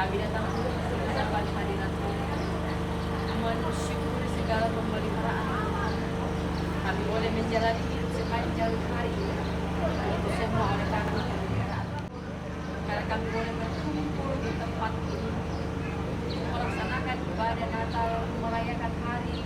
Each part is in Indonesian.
kami datang mendapat hadiratmu, mensyukuri segala pemeliharaan. Kami boleh menjalani hidup sepanjang hari itu semua oleh karena pemeliharaan. Karena kami boleh berkumpul di tempat ini, melaksanakan ibadah Natal, merayakan hari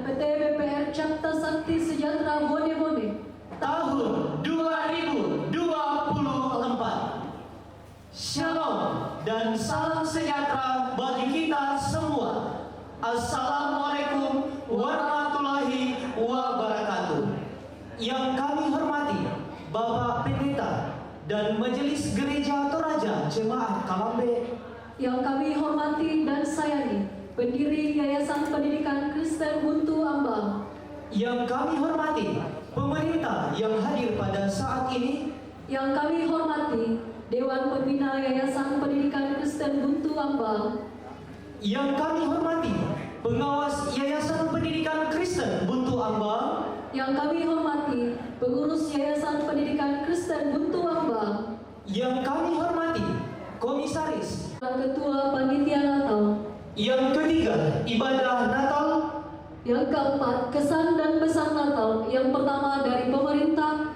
PT BPR Cipta Sakti Sejahtera Bone-Bone tahun 2024. Shalom dan salam sejahtera bagi kita semua. Assalamualaikum warahmatullahi wabarakatuh. Yang kami hormati Bapak Pendeta dan Majelis Gereja Toraja Jemaat Kalambe. Yang kami hormati dan sayangi pendiri Yayasan Pendidikan Kristen Buntu Ambang. Yang kami hormati pemerintah yang hadir pada saat ini. Yang kami hormati Dewan Pembina Yayasan Pendidikan Kristen Buntu Ambang. Yang kami hormati pengawas Yayasan Pendidikan Kristen Buntu Ambang. Yang kami hormati pengurus Yayasan Pendidikan Kristen Buntu Ambang. Yang kami hormati komisaris. Ketua Panitia Natal. Yang ketiga, ibadah Natal. Yang keempat, kesan dan pesan Natal. Yang pertama dari pemerintah.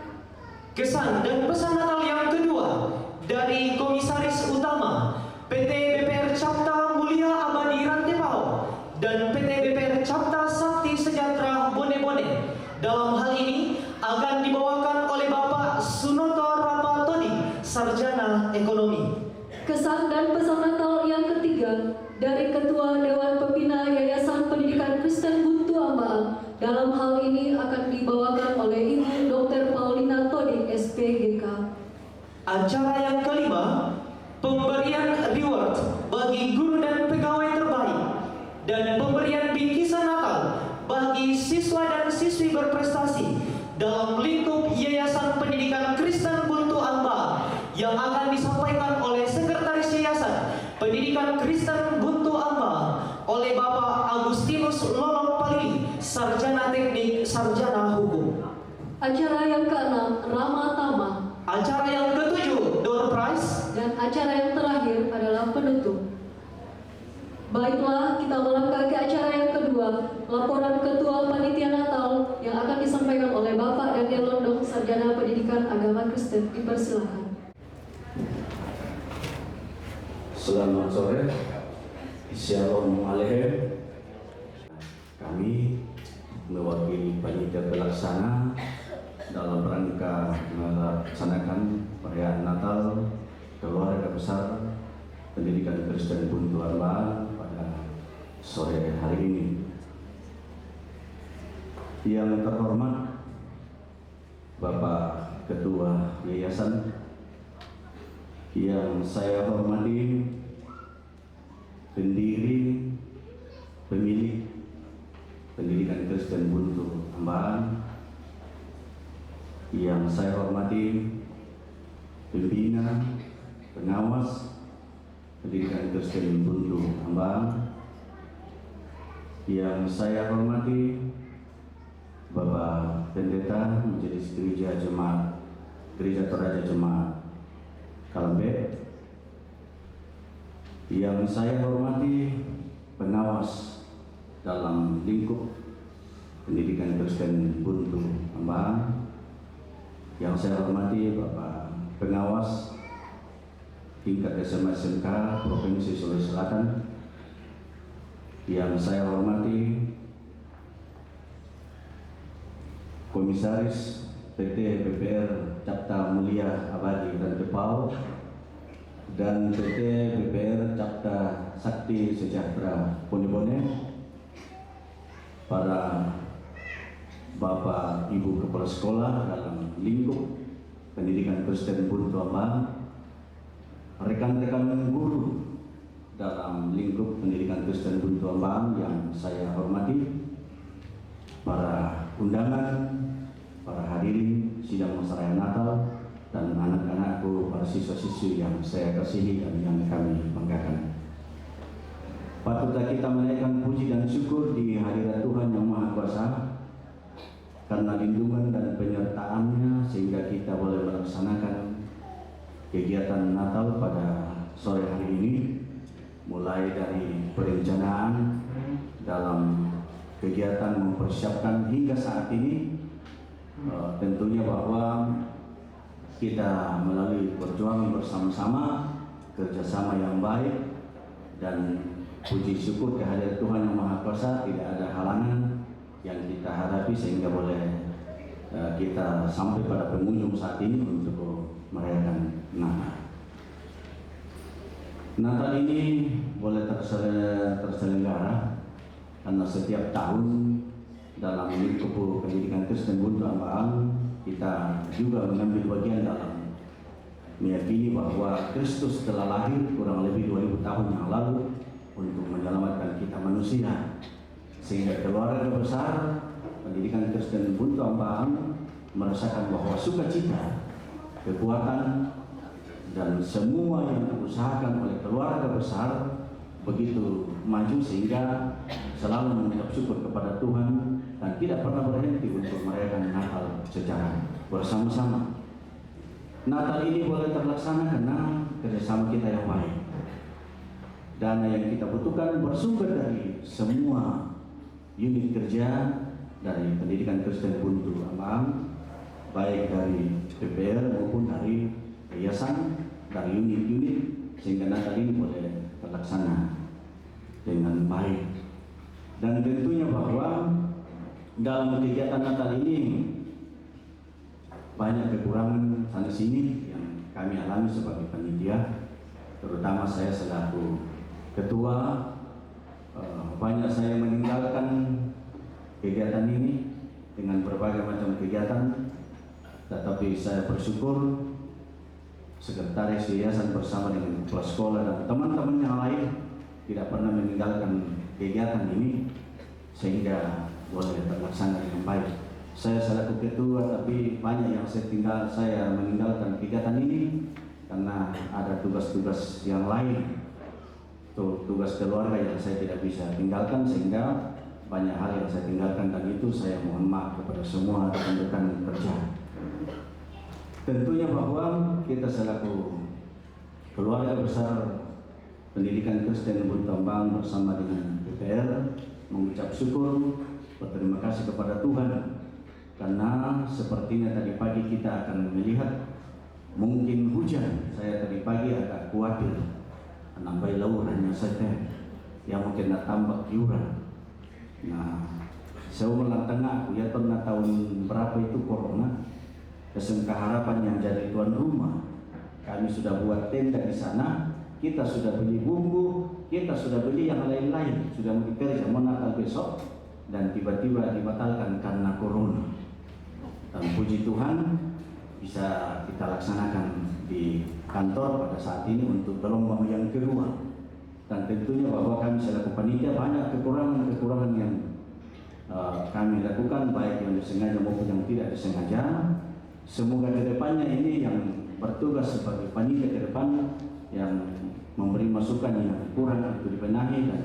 Kesan dan pesan Natal yang kedua dari komisaris utama PT BPR Cipta Mulia Abadi Rantepao dan PT BPR Cipta Sakti Sejahtera Bone-Bone. Dalam hal ini akan dibawakan oleh Bapak Sunoto Rapatodi, Sarjana Ekonomi. Kesan dan pesan Natal yang ketiga dari Ketua Dewan Pembina Yayasan Pendidikan Kristen Buntu Ambang. Dalam hal ini akan dibawakan oleh Ibu Dr. Paulina Todi, SPGK. Acara yang kelima, pemberian reward bagi guru dan pegawai terbaik dan pemberian bingkisan Natal bagi siswa dan siswi berprestasi dalam lingkup Yayasan Pendidikan Kristen Buntu Ambang yang akan disampaikan oleh Sekretaris Yayasan Pendidikan Kristen Buntu Ambang oleh Bapak Agustinus Lolong Palili, Sarjana Teknik, Sarjana Hukum. Acara yang keenam, Rama Tama. Acara yang ketujuh, door prize. Dan acara yang terakhir adalah penutup. Baiklah, kita melangkah ke acara yang kedua, laporan Ketua Panitia Natal yang akan disampaikan oleh Bapak Daniel Londong, Sarjana Pendidikan Agama Kristen. Dipersilakan. Selamat sore, Shalom Aleichem. Kami mewakili panitia pelaksana dalam rangka melaksanakan perayaan Natal keluarga besar Pendidikan Kristen Buntu Ambang pada sore hari ini. Yang terhormat Bapak Ketua Yayasan, yang saya hormati pendiri pemilik Pendidikan Kristen Buntu Ambang, yang saya hormati pembina pengawas Pendidikan Kristen Buntu Ambang, yang saya hormati Bapak Pendeta Majelis Gereja Jemaat Gereja Toraja Jemaat Kalambe, yang saya hormati pengawas dalam lingkup Pendidikan Kristen Buntu Ambang, yang saya hormati Bapak pengawas tingkat SMA SMK Provinsi Sulawesi Selatan, yang saya hormati komisaris PT BPR Cipta Mulia Abadi Rantepao dan PT BPR Cipta Sakti Sejahtera Bone-Bone, para Bapak Ibu Kepala Sekolah dalam lingkup Pendidikan Kristen Buntu Ambang, rekan-rekan guru dalam lingkup Pendidikan Kristen Buntu Ambang yang saya hormati, para undangan, para hadirin sidang perayaan Natal, dan anak-anakku, para siswa-siswi yang saya kasihi dan yang kami banggakan. Patutlah kita menaikkan puji dan syukur di hadirat Tuhan Yang Maha Kuasa karena lindungan dan penyertaannya sehingga kita boleh melaksanakan kegiatan Natal pada sore hari ini, mulai dari perencanaan dalam kegiatan mempersiapkan hingga saat ini. Tentunya bahwa kita melalui perjuangan bersama-sama, kerjasama yang baik, dan puji syukur kehadirat Tuhan Yang Maha Kuasa, tidak ada halangan yang hadapi sehingga boleh kita sampai pada pengunjung saat ini untuk merayakan Natal. Natal ini boleh terselenggara karena setiap tahun dalam lingkup pendidikan Kristen Buntu Ambaan kita juga mengambil bagian dalam meyakini bahwa Kristus telah lahir kurang lebih 2000 tahun yang lalu untuk menyelamatkan kita manusia, sehingga keluarga besar pendidikan Kristen Buntu Ambaan merasakan bahwa sukacita, kekuatan, dan semua yang diusahakan oleh keluarga besar begitu maju sehingga selalu mengucap syukur kepada Tuhan dan tidak pernah berhenti untuk merayakan Natal secara bersama-sama. Natal ini boleh terlaksana karena kerjasama kita yang baik. Dana yang kita butuhkan bersumber dari semua unit kerja dari pendidikan Kristen Buntu Ambaan, baik dari PPR maupun dari yayasan, dari unit-unit, sehingga Natal ini boleh terlaksana dengan baik. Dan tentunya bahwa dalam kegiatan Natal ini banyak kekurangan sana sini yang kami alami sebagai panitia, terutama saya selaku ketua. Banyak saya meninggalkan kegiatan ini dengan berbagai macam kegiatan, tetapi saya bersyukur sekretaris yayasan bersama dengan kepala sekolah dan teman-teman yang lain tidak pernah meninggalkan kegiatan ini sehingga boleh terlaksana dengan baik. Saya selaku ketua, tapi banyak yang saya meninggalkan kegiatan ini karena ada tugas-tugas yang lain, tugas keluarga yang saya tidak bisa tinggalkan, sehingga banyak hal yang saya tinggalkan, dan itu saya mohon maaf kepada semua rekan-rekan kerja. Tentunya bahwa kita selaku keluarga besar pendidikan Kristen Buntu Ambaan bersama dengan PPR mengucap syukur, berterima kasih kepada Tuhan karena sepertinya tadi pagi kita akan melihat mungkin hujan. Saya tadi pagi agak khawatir nambai laurannya saja yang mungkin tambah iuran. Nah, seumur tengah aku ya pernah tahun berapa itu corona, Kesengkah Harapan yang jadi tuan rumah, kami sudah buat tenda di sana, kita sudah beli bumbu, kita sudah beli yang lain-lain, sudah mau kerja mau Natal besok, dan tiba-tiba dibatalkan karena corona. Dan puji Tuhan bisa kita laksanakan di kantor pada saat ini untuk gelombang yang kedua. Dan tentunya bahwa kami selaku panitia banyak kekurangan-kekurangan yang kami lakukan, baik yang disengaja maupun yang tidak disengaja. Semoga kedepannya ini yang bertugas sebagai panitia ke depan yang memberi masukan yang kurang itu dibenahi, dan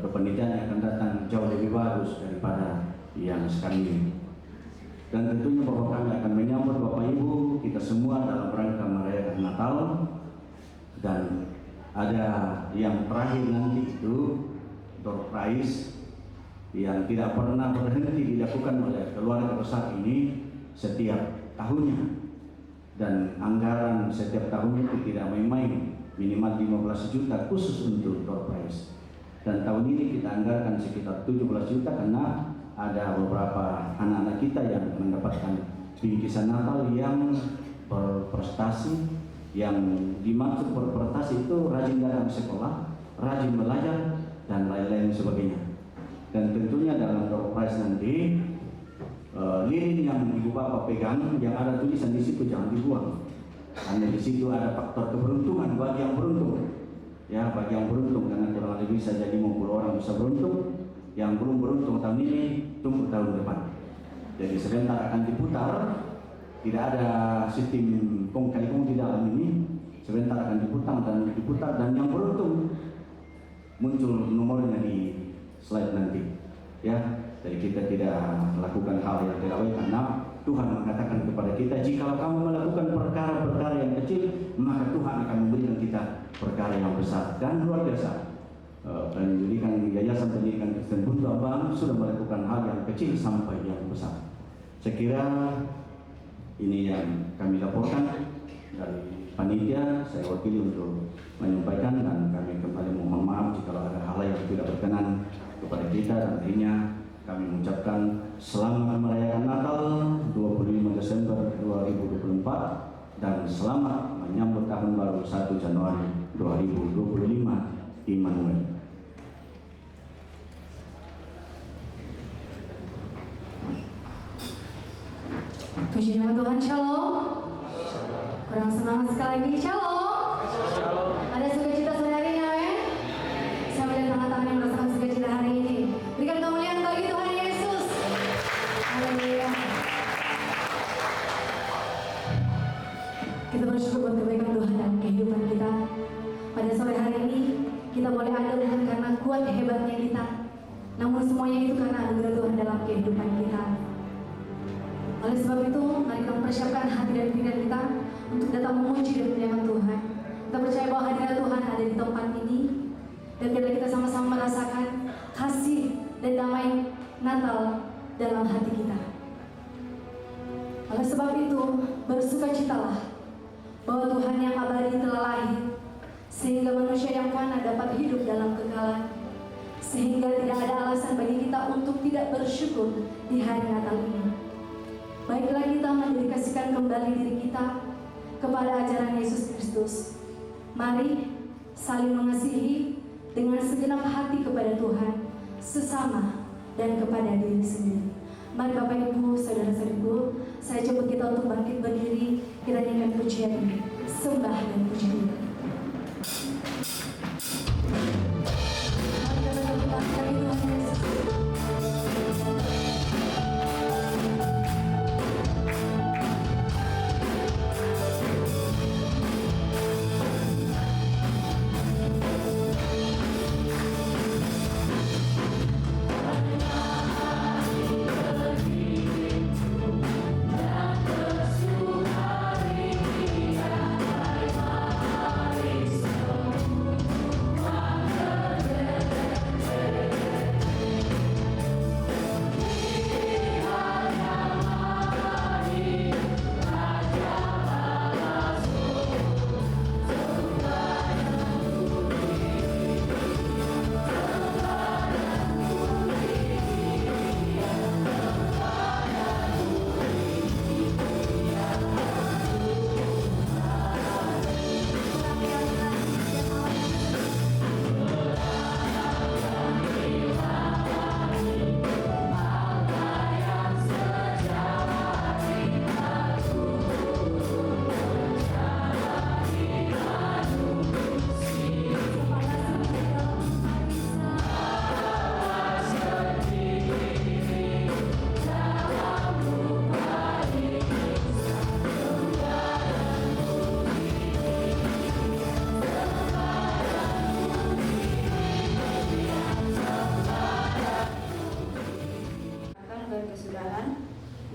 kepanitiaan yang akan datang jauh lebih bagus daripada yang sekarang ini. Dan tentunya bahwa kami akan menyambut Bapak Ibu kita semua dalam rangka merayakan Natal, dan ada yang terakhir nanti itu door prize yang tidak pernah berhenti dilakukan oleh keluarga besar ini setiap tahunnya, dan anggaran setiap tahun itu tidak main-main, minimal 15 juta khusus untuk door prize. Dan tahun ini kita anggarkan sekitar 17 juta karena ada beberapa anak-anak kita yang mendapatkan bingkisan Natal yang berprestasi. Yang dimaksud berprestasi itu rajin datang sekolah, rajin belajar, dan lain-lain sebagainya. Dan tentunya dalam door prize nanti lilin yang ibu bapak pegang yang ada tulisan di situ jangan dibuang, karena di situ ada faktor keberuntungan bagi yang beruntung, ya, bagi yang beruntung, karena kurang lebih bisa jadi 50 orang bisa beruntung. Yang belum beruntung tahun ini tunggu tahun depan. Jadi sebentar akan diputar, tidak ada sistem kong kali kong di dalam ini. Sebentar akan diputar dan yang beruntung muncul nomornya di slide nanti, ya. Jadi kita tidak melakukan hal yang tidak baik karena Tuhan mengatakan kepada kita, jika kamu melakukan perkara-perkara yang kecil, maka Tuhan akan memberikan kita perkara yang besar dan luar biasa. Yayasan Pendidikan Kristen Buntu Ambaan sudah melakukan hal yang kecil sampai yang besar. Saya kira ini yang kami laporkan dari panitia. Saya wakili untuk menyampaikan, dan kami kembali mohon maaf jika ada hal yang tidak berkenan kepada kita, dan akhirnya kami mengucapkan selamat merayakan Natal 25 Desember 2024 dan selamat menyambut tahun baru 1 Januari 2025 Immanuel. Puji nama Tuhan, shalom. Kurang semangat sekali lagi, shalom. Ada sukacita sore hari ini, amin. Saya melihat tangan-tangan yang merasakan sukacita hari ini. Berikan kemuliaan bagi Tuhan Yesus. Haleluya. Kita bersyukur buat kebaikan Tuhan dan kehidupan kita. Pada sore hari ini, kita boleh ada bukan karena kuat hebatnya kita, namun semuanya itu karena anugerah Tuhan dalam kehidupan kita. Oleh sebab itu, mari kita mempersiapkan hati dan pikiran kita untuk datang memuji dan menyembah Tuhan. Kita percaya bahwa hadirat Tuhan ada di tempat ini, dan biarlah kita sama-sama merasakan kasih dan damai Natal dalam hati kita. Oleh sebab itu, bersukacitalah bahwa Tuhan yang abadi telah lahir, sehingga manusia yang fana dapat hidup dalam kekekalan, sehingga tidak ada alasan bagi kita untuk tidak bersyukur di hari Natal ini. Baiklah kita mendedikasikan kembali diri kita kepada ajaran Yesus Kristus. Mari saling mengasihi dengan segenap hati kepada Tuhan, sesama, dan kepada diri sendiri. Mari Bapak Ibu, Saudara-saudariku, saya jemput kita untuk bangkit berdiri. Kita nyanyikan pujian ini, sembah dan puji Tuhan. Mari kita berdoa kepada Tuhan Yesus.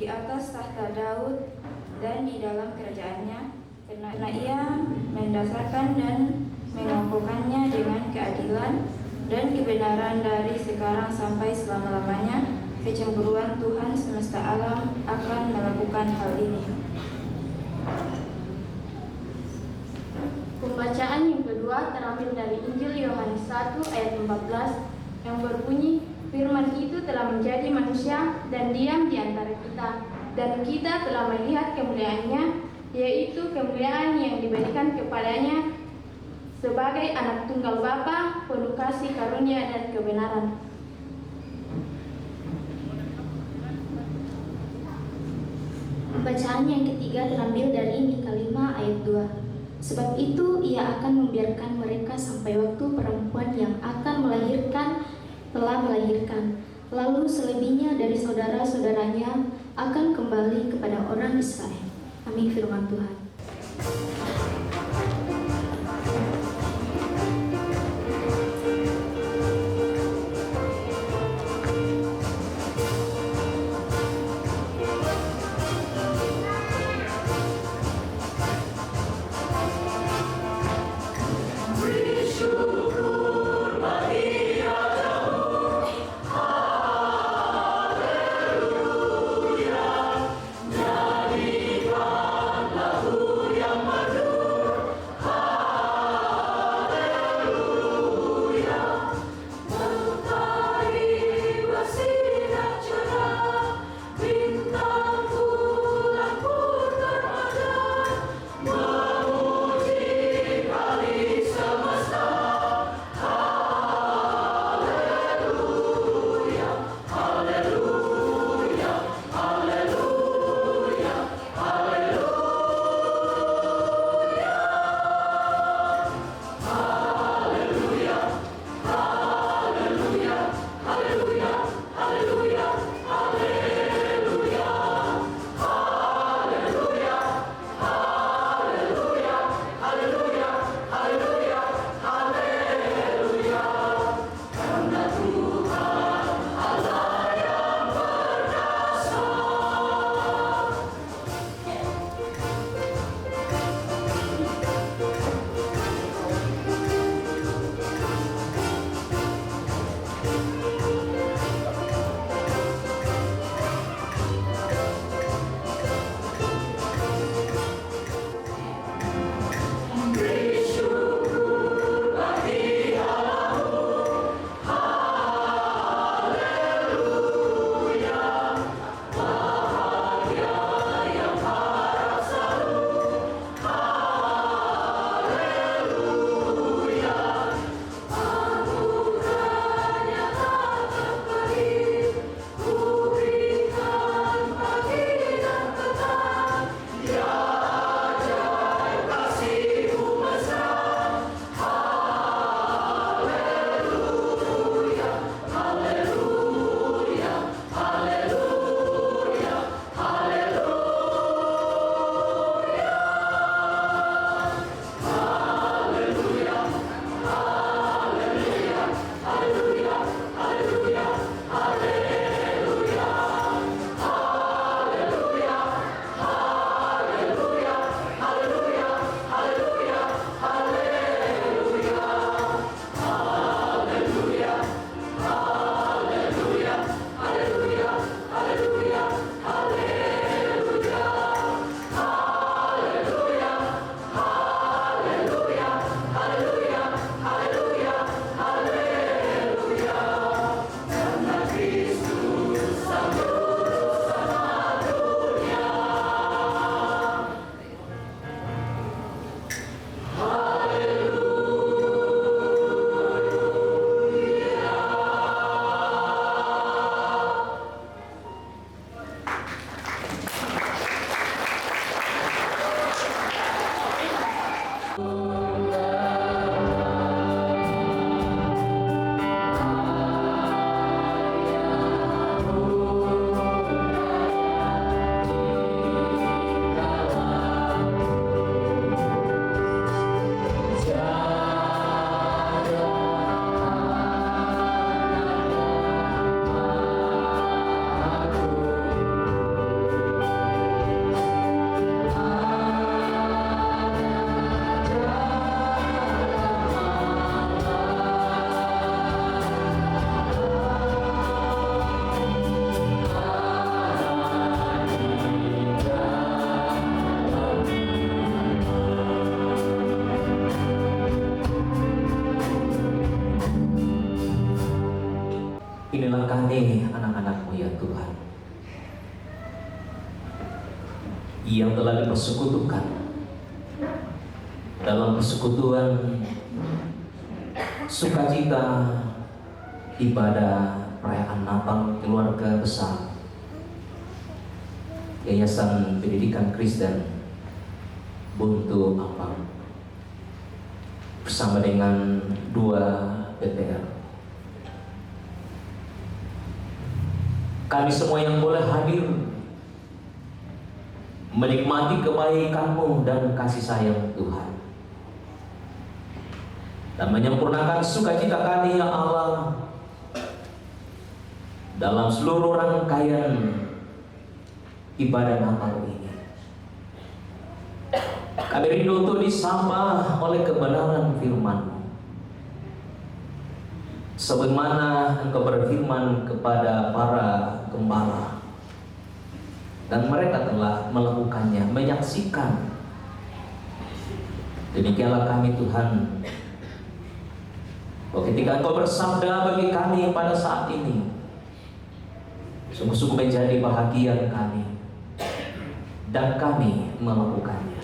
di atas tahta Daud dan di dalam kerajaannya, karena ia mendasarkan dan mengokohkannya dengan keadilan dan kebenaran dari sekarang sampai selama-lamanya. Kecemburuan Tuhan semesta alam akan melakukan hal ini. Pembacaan yang kedua terambil dari Injil Yohanes 1 ayat 14 yang berbunyi, firman itu telah menjadi manusia dan diam di antara kita, dan kita telah melihat kemuliaannya, yaitu kemuliaan yang diberikan kepadanya sebagai anak tunggal Bapa, penuh kasih karunia dan kebenaran. Bacaan yang ketiga terambil dari Mika 5 ayat 2. Sebab itu ia akan membiarkan mereka sampai waktu perempuan yang akan melahirkan telah melahirkan. Lalu selebihnya dari saudara-saudaranya akan kembali kepada orang Israel. Amin firman Tuhan. Jadikanlah yang yang telah dipersekutukan dalam persekutuan sukacita ibadah perayaan Natal keluarga besar Yayasan Pendidikan Kristen Buntu Ampang bersama dengan 2 BTR. Kami semua yang boleh hadir menikmati kebaikan-Mu dan kasih sayang Tuhan, dan menyempurnakan sukacita kami ya Allah dalam seluruh rangkaian ibadah Natal ini. Kami rindu untuk disapa oleh kebenaran firman-Mu, sebagaimana Engkau berfirman kepada para gembala, dan mereka telah melakukannya, menyaksikan. Demikianlah kami Tuhan, bahwa ketika Engkau bersabda bagi kami pada saat ini, sungguh-sungguh menjadi bahagia kami, dan kami melakukannya.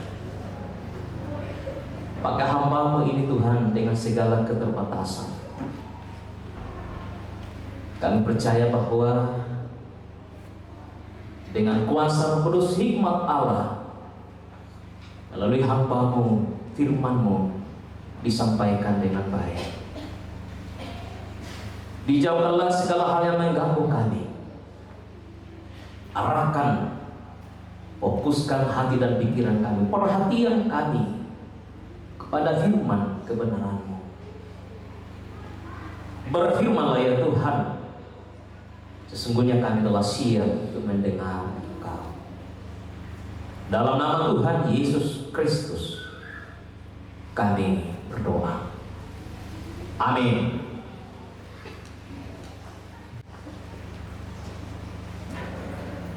Pakai hamba-Mu ini Tuhan dengan segala keterbatasan. Kami percaya bahwa dengan kuasa kudus hikmat Allah melalui hamba-Mu, firman-Mu disampaikan dengan baik. Dijauhkanlah segala hal yang mengganggu kami. Arahkan, fokuskan hati dan pikiran kami, perhatian kami kepada firman kebenaran-Mu. Berfirmanlah ya Tuhan, sesungguhnya kami telah siap untuk mendengar Engkau. Dalam nama Tuhan Yesus Kristus kami berdoa. Amin.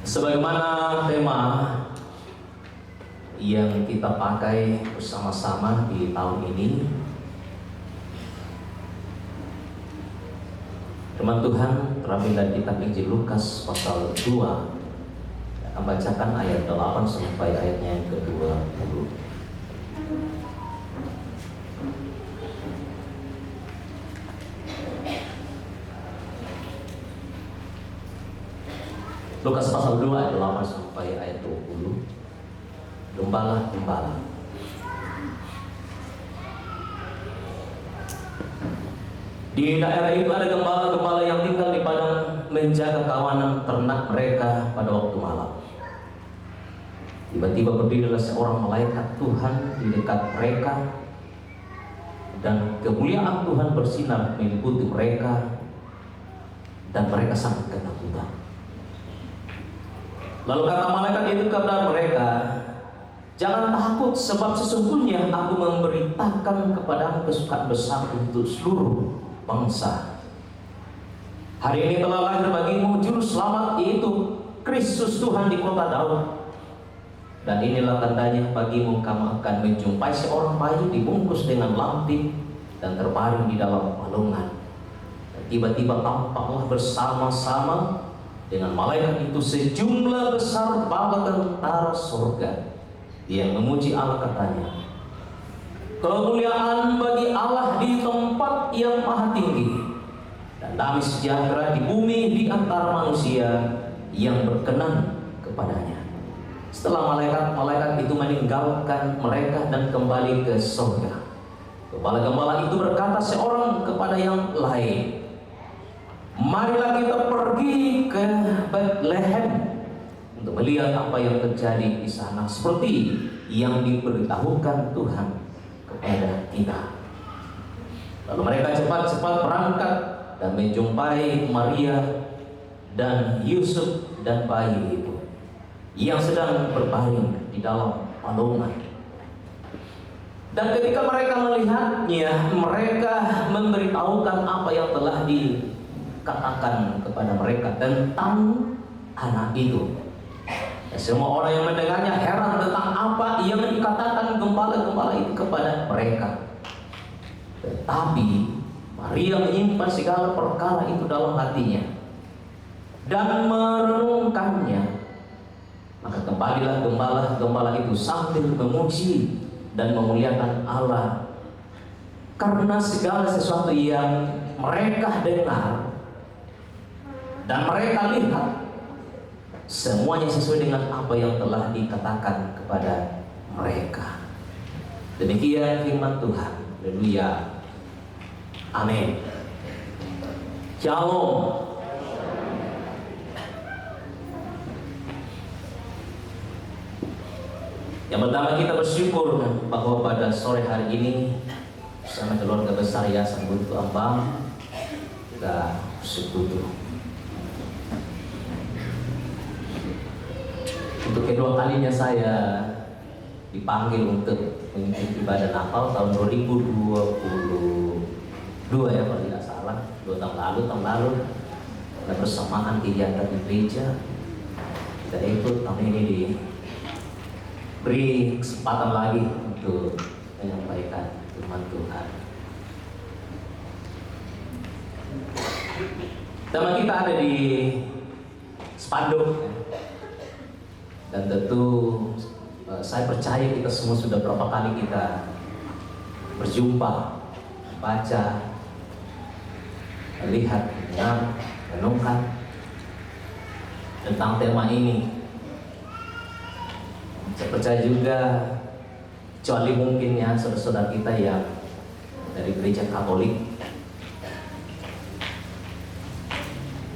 Sebagaimana tema yang kita pakai bersama-sama di tahun ini, firman Tuhan terambil dari kitab Injil Lukas pasal 2. Saya akan bacakan ayat 8 sampai ayatnya yang ke-20. Lukas pasal 2 ayat 8 sampai ayat 20. Gembala-gembala. Di daerah itu ada gembala-gembala yang tinggal di padang menjaga kawanan ternak mereka pada waktu malam. Tiba-tiba berdirilah seorang malaikat Tuhan di dekat mereka, dan kemuliaan Tuhan bersinar meliputi mereka, dan mereka sangat ketakutan. Lalu kata malaikat itu kepada mereka, "Jangan takut, sebab sesungguhnya aku memberitakan kepadamu kesukaan besar untuk seluruh bangsa. Hari ini telah lahir bagimu juru selamat, yaitu Kristus Tuhan di kota Daud. Dan inilah tandanya bagimu, kamu akan menjumpai seorang bayi dibungkus dengan lampin dan terbaring di dalam palungan." Dan tiba-tiba tampaklah bersama-sama dengan malaikat itu sejumlah besar bala tentara surga yang memuji Allah, katanya, "Kemuliaan bagi Allah di tempat yang maha tinggi, dan damai sejahtera di bumi di antara manusia yang berkenan kepadanya." Setelah malaikat itu meninggalkan mereka dan kembali ke surga, gembala-gembala itu berkata seorang kepada yang lain, "Marilah kita pergi ke Bethlehem untuk melihat apa yang terjadi di sana, seperti yang diberitahukan Tuhan kepada kita." Lalu mereka cepat-cepat berangkat dan menjumpai Maria dan Yusuf dan bayi itu yang sedang berbaring di dalam palungan. Dan ketika mereka melihatnya, mereka memberitahukan apa yang telah dikatakan kepada mereka tentang anak itu. Dan semua orang yang mendengarnya heran tentang apa yang dikatakan gembala-gembala itu kepada mereka. Tetapi Maria menyimpan segala perkara itu dalam hatinya dan merenungkannya. Maka kembali kembalilah gembala-gembala itu sambil memuji dan memuliakan Allah, karena segala sesuatu yang mereka dengar dan mereka lihat semuanya sesuai dengan apa yang telah dikatakan kepada mereka. Demikian firman Tuhan. Haleluya. Amin. Shalom. Yang pertama, kita bersyukur bahwa pada sore hari ini bersama keluarga besar Yayasan Buntu Ambang kita bersekutu. Untuk kedua kalinya saya dipanggil untuk mengikuti ibadah Natal tahun 2022 ya, kalau tidak salah, 2 tahun lalu ada bersamaan kegiatan di gereja. Kita ikut tahun ini diberi kesempatan lagi untuk menyampaikan firman Tuhan. Tema kita ada di spanduk, dan tentu saya percaya kita semua sudah berapa kali kita berjumpa, baca, lihat, dengar, renungkan tentang tema ini. Saya percaya juga, kecuali mungkin ya saudara-saudara kita yang dari gereja Katolik,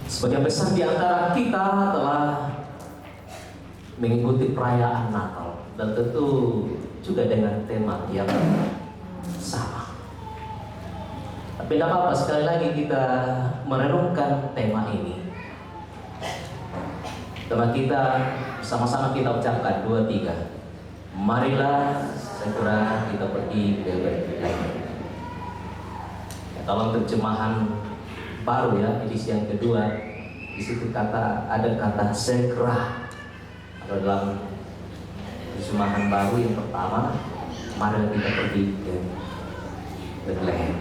sebagian besar di antara kita telah mengikuti perayaan Natal, dan tentu juga dengan tema yang sama. Tapi tidak apa-apa, sekali lagi kita merenungkan tema ini. Tema kita sama-sama kita ucapkan 2, 3. Marilah segera kita pergi ke Betlehem. Ya, kalau terjemahan baru ya, edisi yang kedua, di situ ada kata segera. Kalau dalam terjemahan baru yang pertama, marilah kita pergi ke Betlehem.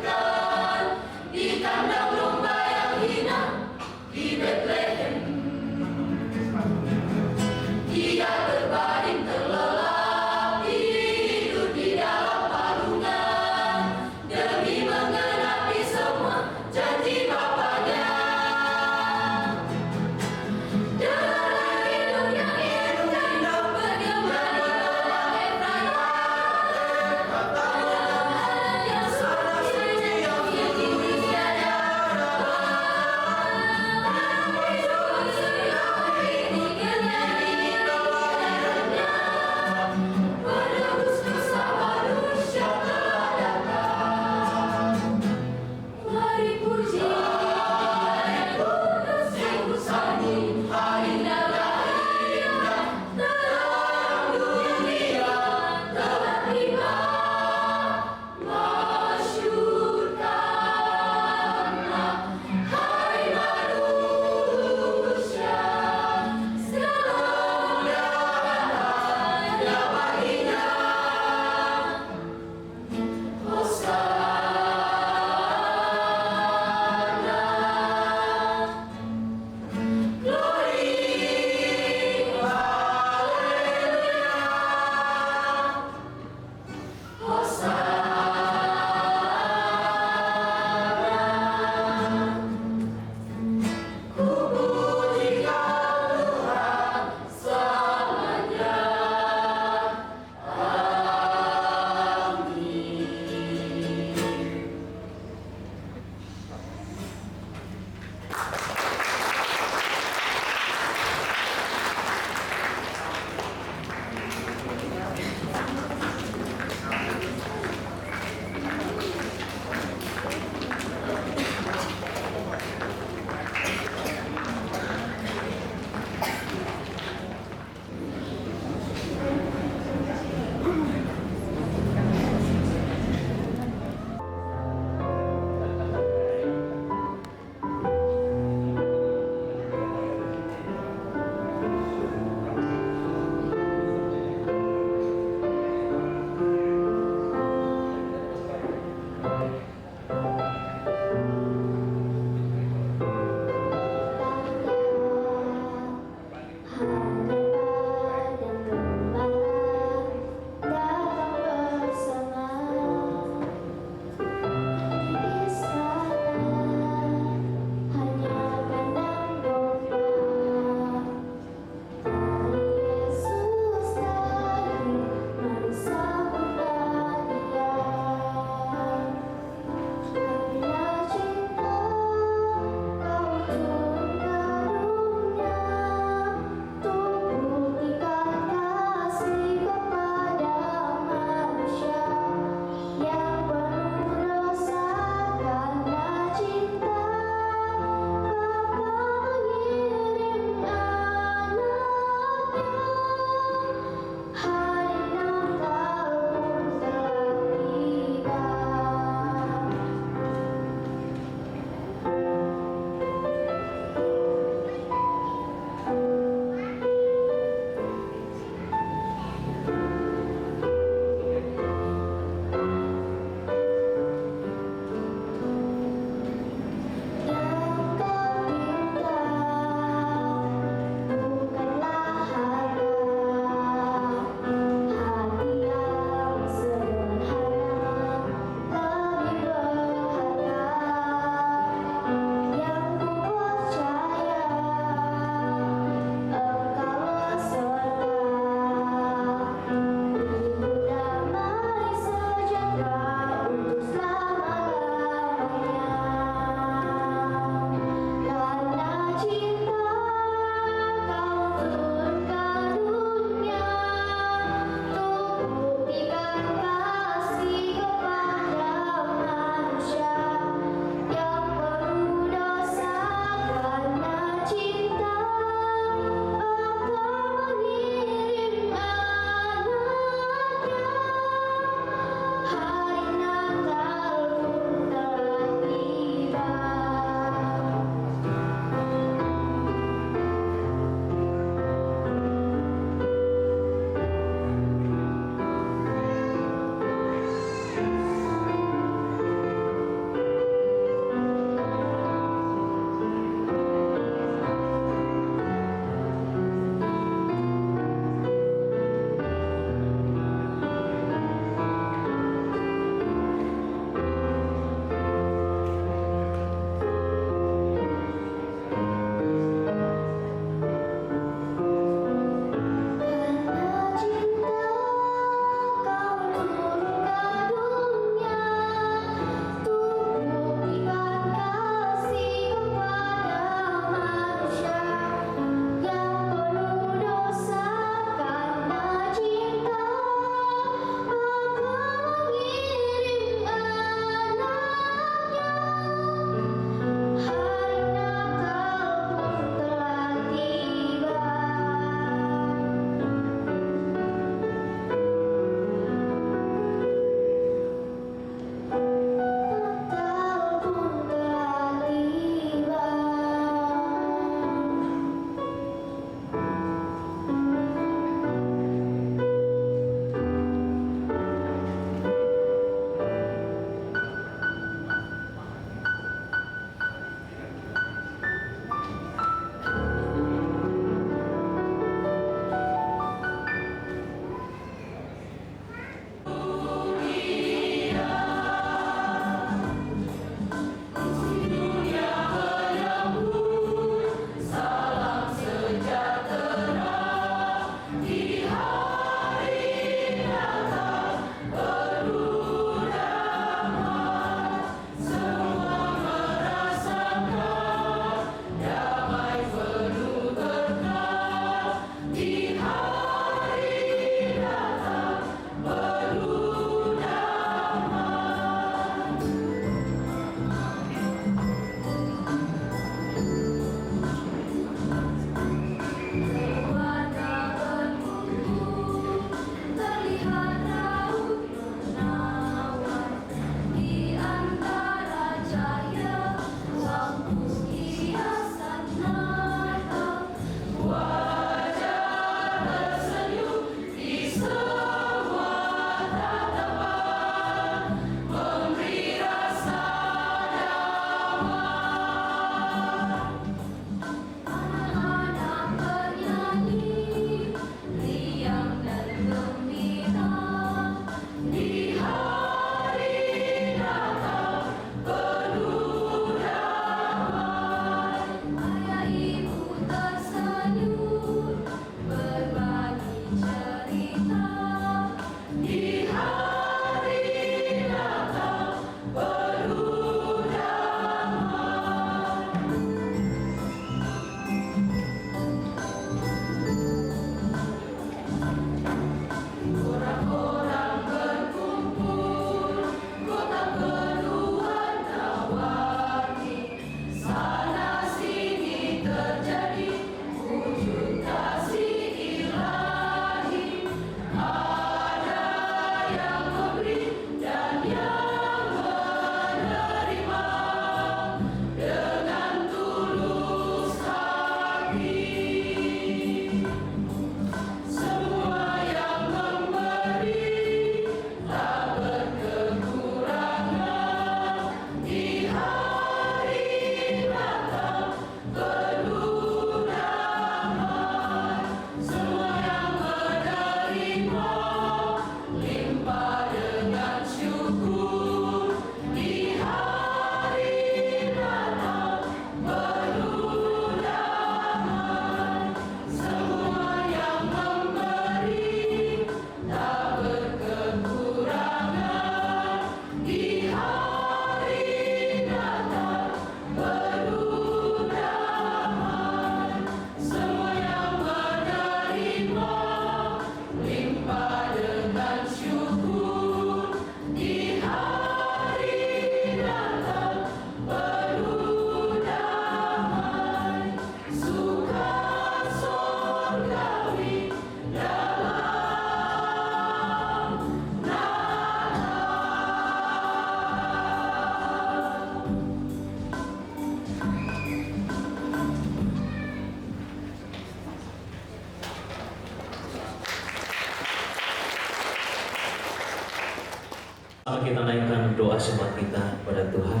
Sama kita naikkan doa sembah kita pada Tuhan.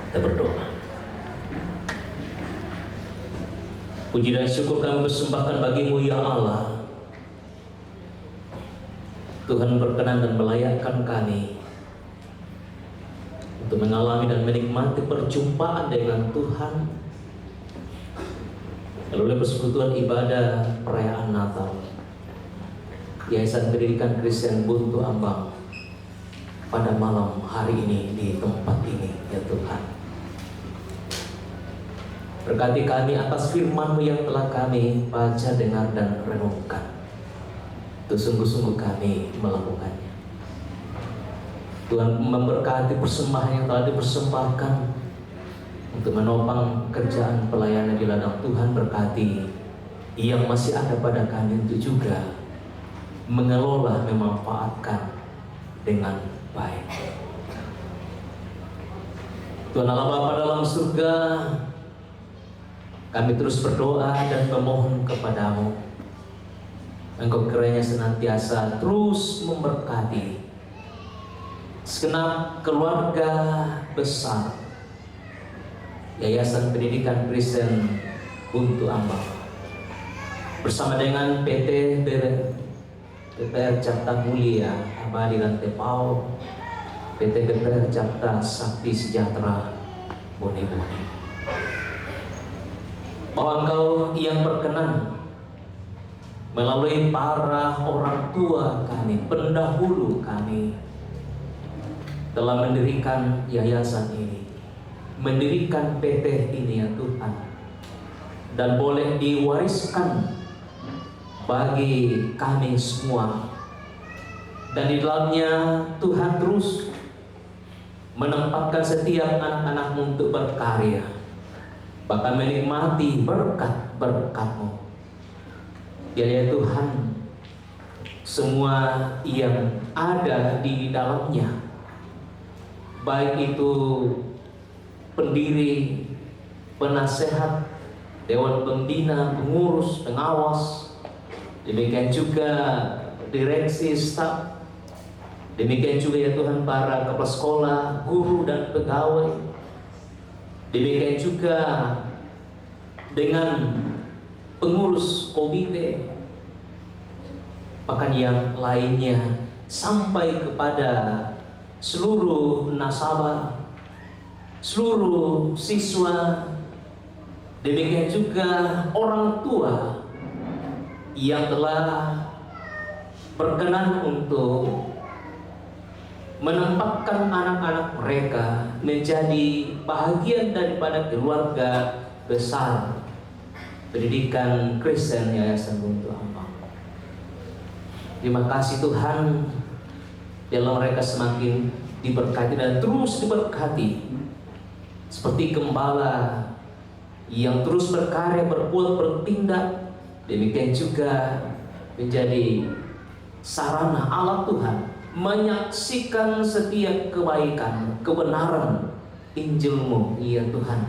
Kita berdoa. Puji dan syukur kami persembahkan bagi-Mu ya Allah. Tuhan berkenan dan melayakkan kami untuk mengalami dan menikmati perjumpaan dengan Tuhan melalui persekutuan ibadah perayaan Natal Yayasan Pendidikan Kristen Buntu Ambang pada malam hari ini di tempat ini ya Tuhan. Berkati kami atas firman-Mu yang telah kami baca, dengar, dan renungkan. Itu sungguh-sungguh kami melakukannya. Tuhan memberkati persembahan yang telah dipersembahkan untuk menopang kerjaan pelayanan di ladang Tuhan. Berkati yang masih ada pada kami untuk juga mengelola, memanfaatkan dengan baik. Tuhan Allah Bapa dalam surga, kami terus berdoa dan memohon kepada-Mu. Engkau kiranya senantiasa terus memberkati segenap keluarga besar Yayasan Pendidikan Kristen Buntu Ambang bersama dengan PT BPR Cakta Mulia Abadi dan Tepau, PT BPR Cakta Sakti Sejahtera Boni-Boni. Bahwa Engkau yang berkenan melalui para orang tua kami, pendahulu kami, telah mendirikan yayasan ini, mendirikan PT ini ya Tuhan, dan boleh diwariskan bagi kami semua. Dan di dalamnya Tuhan terus menempatkan setiap anak-anak-Mu untuk berkarya, bahkan menikmati berkat-berkat-Mu. Ya Tuhan, semua yang ada di dalamnya, baik itu pendiri, penasehat, dewan pembina, pengurus, pengawas, demikian juga direksi staf, demikian juga ya Tuhan para kepala sekolah, guru dan pegawai, demikian juga dengan pengurus komite, bahkan yang lainnya, sampai kepada seluruh nasabah, seluruh siswa, demikian juga orang tua yang telah berkenan untuk menempatkan anak-anak mereka menjadi bahagian daripada keluarga besar Pendidikan Kristen Yayasan Buntu Ambang. Terima kasih Tuhan, biarlah mereka semakin diberkati dan terus diberkati seperti gembala yang terus berkarya, berbuat, bertindak, demikian juga menjadi sarana alat Tuhan menyaksikan setiap kebaikan, kebenaran Injil-Mu ya Tuhan,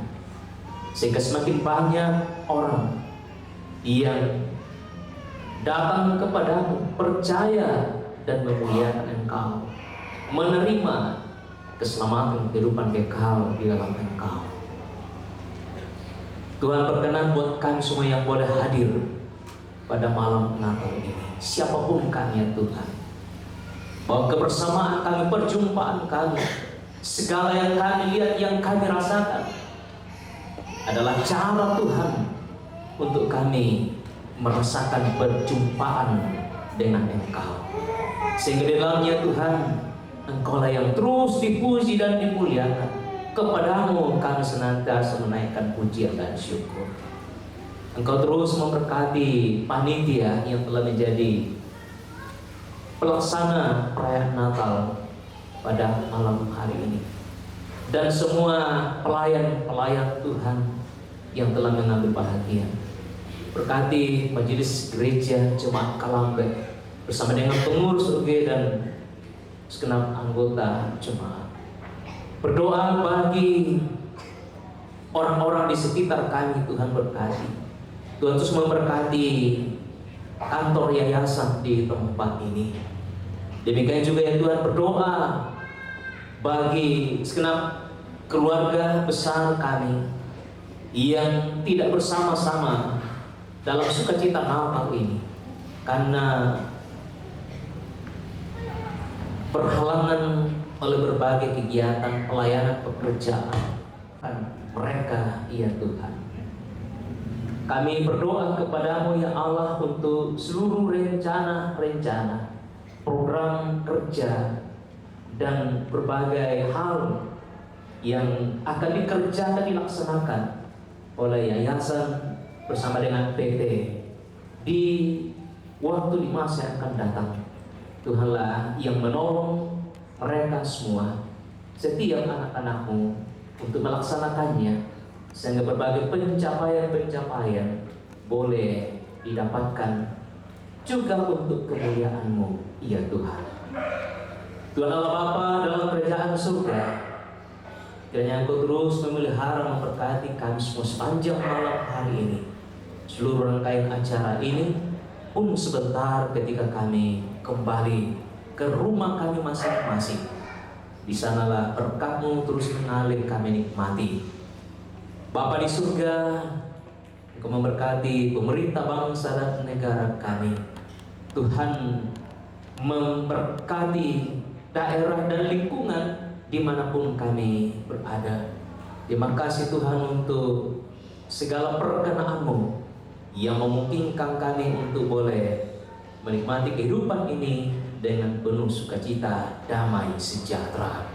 sehingga semakin banyak orang yang datang kepadamu, percaya dan memuliakan Engkau, menerima keselamatan kehidupan kekal di dalam Engkau. Tuhan berkenan buat kami semua yang boleh hadir pada malam Natal ini, siapapun kami ya Tuhan, bahwa kebersamaan kami, perjumpaan kami, segala yang kami lihat, yang kami rasakan adalah cara Tuhan untuk kami merasakan perjumpaan dengan Engkau, sehingga di dalamnya Tuhan, Engkaulah yang terus dipuji dan dimuliakan. Kepadamu kami senantiasa menaikkan pujian dan syukur. Engkau terus memberkati panitia yang telah menjadi pelaksana perayaan Natal pada malam hari ini, dan semua pelayan-pelayan Tuhan yang telah mengambil bahagian. Berkati majelis gereja Jemaat Kalambek bersama dengan pengurus UG dan segenap anggota jemaat. Berdoa bagi orang-orang di sekitar kami, Tuhan berkati. Tuhan terus memberkati kantor yayasan di tempat ini. Demikian juga ya Tuhan, berdoa bagi segenap keluarga besar kami yang tidak bersama-sama dalam sukacita Natal ini karena berhalangan oleh berbagai kegiatan pelayanan pekerjaan mereka ya Tuhan. Kami berdoa kepadamu ya Allah untuk seluruh rencana-rencana, program kerja, dan berbagai hal yang akan dikerjakan dilaksanakan oleh yayasan bersama dengan PT di waktu di masa yang akan datang. Tuhanlah yang menolong mereka semua, setiap anak-anakmu untuk melaksanakannya, sehingga berbagai pencapaian-pencapaian boleh didapatkan juga untuk kemuliaan-Mu ya Tuhan. Tuhan Allah Bapa dalam kerajaan surga, kiranya Engkau terus memelihara memberkati kami semua sepanjang malam hari ini, seluruh rangkaian acara ini pun sebentar ketika kami kembali ke rumah kami masing-masing. Di sanalah berkat-Mu terus mengalir kami nikmati. Bapa di surga, Engkau memberkati pemerintah bangsa dan negara kami. Tuhan memberkati daerah dan lingkungan dimanapun kami berada. Terima kasih Tuhan untuk segala perkenan-Mu yang memungkinkan kami untuk boleh menikmati kehidupan ini dengan penuh sukacita, damai, sejahtera.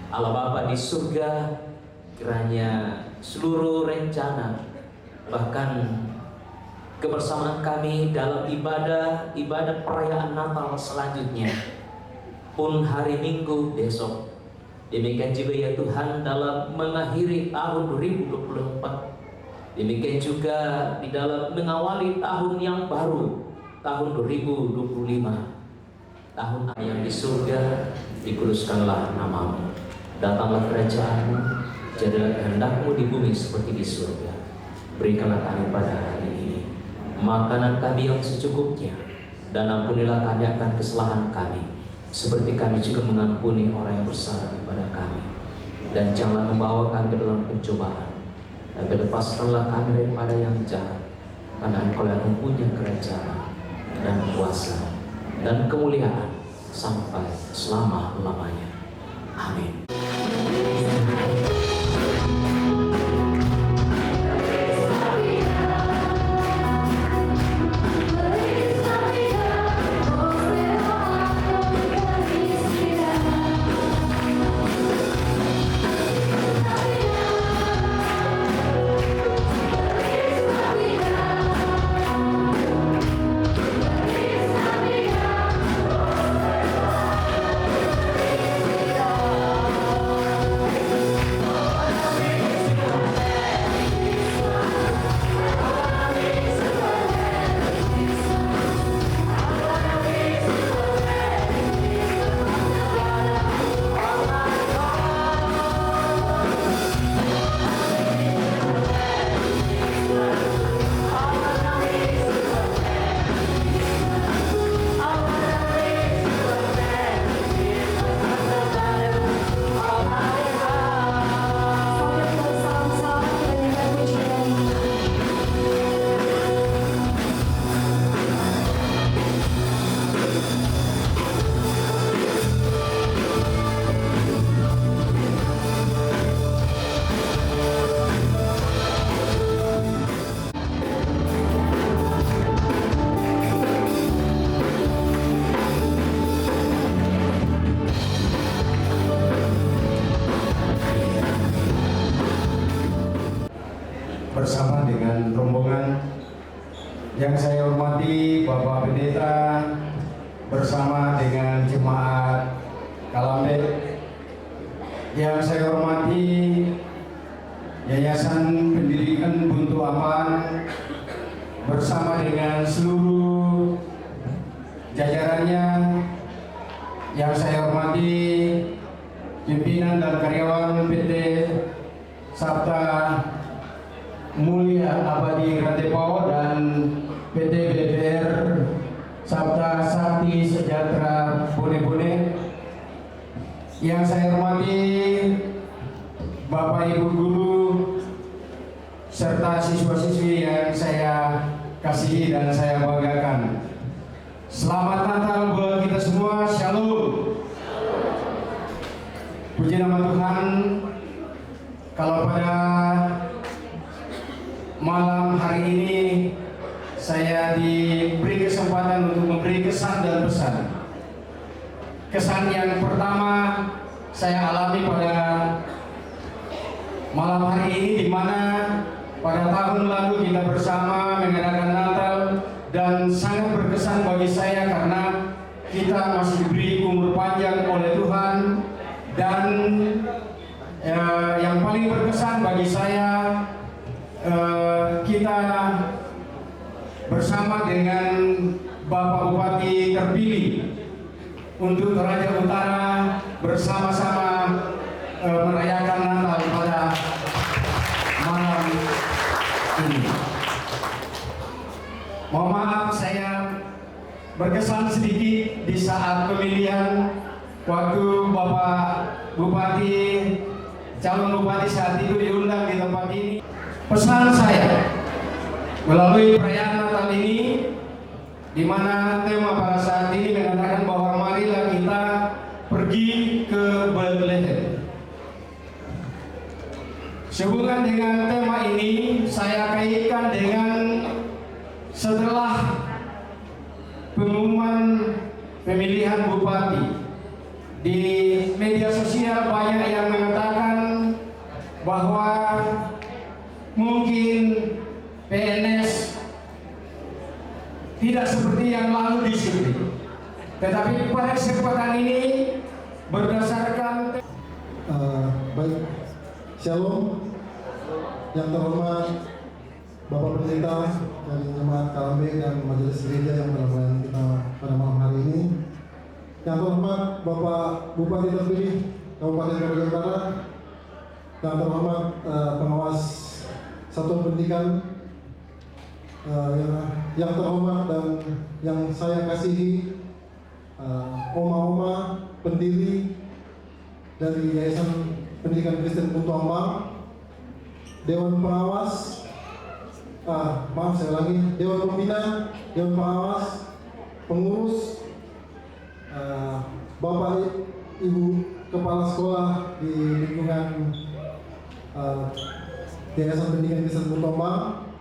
Allah Bapa di surga, kiranya seluruh rencana bahkan kebersamaan kami dalam ibadah perayaan Natal selanjutnya pun hari Minggu besok, demikian juga ya Tuhan dalam mengakhiri tahun 2024, demikian juga di dalam mengawali tahun yang baru, tahun 2025, tahun yang di surga. Dikuduskanlah nama-Mu, datanglah kerajaan-Mu, jadilah kehendak-Mu di bumi seperti di surga. Berikanlah kami pada hari ini makanan kami yang secukupnya, dan ampunilah kami akan kesalahan kami, seperti kami juga mengampuni orang yang bersalah kepada kami. Dan janganlah membawa kami ke dalam pencobaan, tapi lepaskanlah kami daripada yang jahat, karena Engkau yang mempunyai kerajaan dan kuasa dan kemuliaan sampai selama-lamanya. Amin. Bersama dengan rombongan yang saya hormati Bapak Pendeta, bersama dengan jemaat Kalambe, yang saya hormati Yayasan Pendidikan Buntu Aman, bersama dengan seluruh jajarannya, yang saya hormati pimpinan dan karyawan PT Sabta Mulia Abadi Rantepao dan PT BDPR Sabta Sakti Damai Sejahtera Bone-Bone. Yang saya hormati Bapak Ibu Guru serta siswa-siswi yang saya kasihi dan saya banggakan. Selamat Natal buat kita semua. Shalom. Puji nama Tuhan. Kalau pada malam hari ini saya diberi kesempatan untuk memberi kesan dan pesan. Kesan yang pertama saya alami pada malam hari ini, di mana pada tahun lalu kita bersama mengadakan Natal, dan sangat berkesan bagi saya karena kita masih diberi umur panjang oleh Tuhan. Dan yang paling berkesan bagi saya, kita bersama dengan Bapak Bupati terpilih untuk Toraja Utara bersama-sama merayakan Natal pada malam ini. Mohon maaf saya berkesan sedikit di saat pemilihan, waktu Bapak Bupati, calon Bupati saat itu diundang di tempat ini. Pesan saya melalui perayaan Natal ini, di mana tema pada saat ini mengatakan bahwa marilah kita pergi ke Bethlehem. Sehubungan dengan tema ini, saya kaitkan dengan setelah pengumuman pemilihan bupati. Di media sosial banyak yang mengatakan bahwa mungkin PNS tidak seperti yang lalu disuntik. Tetapi pada kesempatan ini berdasarkan baik, Shalom. Yang terhormat Bapak Pendeta dari Jemaat KLB dan Majelis Gereja yang melayani kita pada malam hari ini. Yang terhormat Bapak Bupati terpilih Kabupaten Toraja Utara, yang terhormat pengawas Satuan Pendidikan, yang terhormat dan yang saya kasihi oma-oma pendiri dari Yayasan Pendidikan Kristen Buntu Ambang, Dewan Pengawas, maaf saya ulangi, Dewan Pembina, Dewan Pengawas, pengurus, Bapak Ibu Kepala Sekolah di lingkungan Yayasan Pendidikan Kristen Buntu Ambang,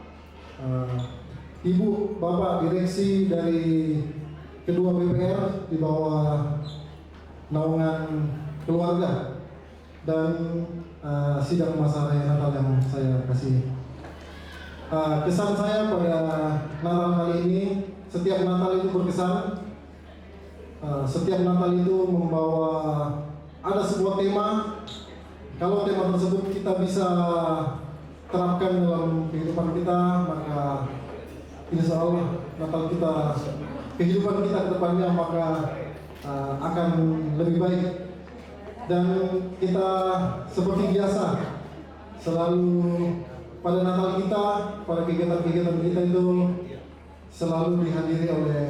Ibu Bapak Direksi dari kedua BPR di bawah naungan keluarga, dan sidang masa raya Natal yang saya kasih. Kesan saya pada Natal kali ini, setiap Natal itu berkesan. Setiap Natal itu membawa ada sebuah tema. Kalau tema tersebut kita bisa terapkan dalam kehidupan kita, maka insya Allah Natal kita, kehidupan kita ke depannya maka akan lebih baik. Dan kita seperti biasa selalu pada Natal kita, pada kegiatan-kegiatan kita itu selalu dihadiri oleh